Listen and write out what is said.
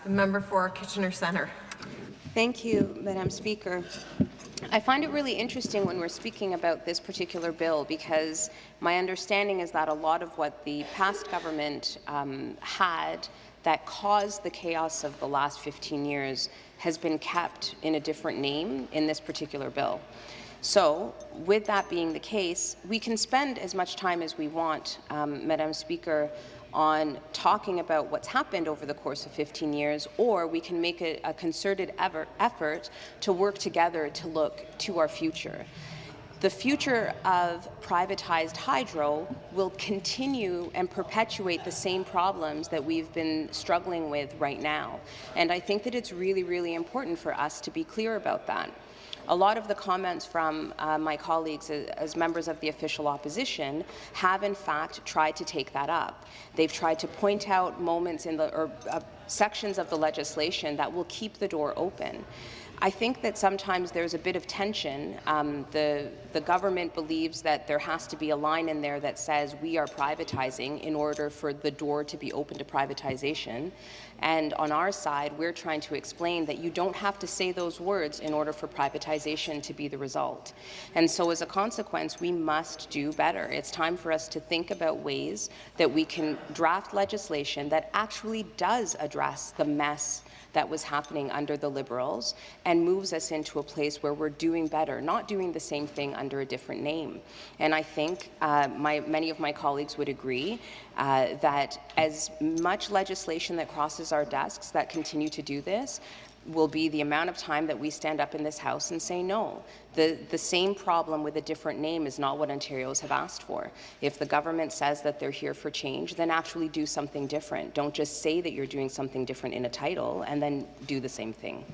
The member for Kitchener Centre. Thank you, Madam Speaker. I find it really interesting when we're speaking about this particular bill, because my understanding is that a lot of what the past government had that caused the chaos of the last 15 years has been kept in a different name in this particular bill. So, with that being the case, we can spend as much time as we want, Madam Speaker, on talking about what's happened over the course of 15 years, or we can make a concerted effort to work together to look to our future. The future of privatized hydro will continue and perpetuate the same problems that we've been struggling with right now. And I think that it's really, really important for us to be clear about that. A lot of the comments from my colleagues as members of the official opposition have in fact tried to take that up. They've tried to point out moments in the sections of the legislation that will keep the door open. I think that sometimes there's a bit of tension. The government believes that there has to be a line in there that says we are privatizing in order for the door to be open to privatization. And on our side, we're trying to explain that you don't have to say those words in order for privatization to be the result. And so as a consequence, we must do better. It's time for us to think about ways that we can draft legislation that actually does address the mess that was happening under the Liberals and moves us into a place where we're doing better, not doing the same thing under a different name. And I think many of my colleagues would agree that as much legislation that crosses our desks that continue to do this will be the amount of time that we stand up in this House and say no. The same problem with a different name is not what Ontarians have asked for. If the government says that they're here for change, then actually do something different. Don't just say that you're doing something different in a title and then do the same thing.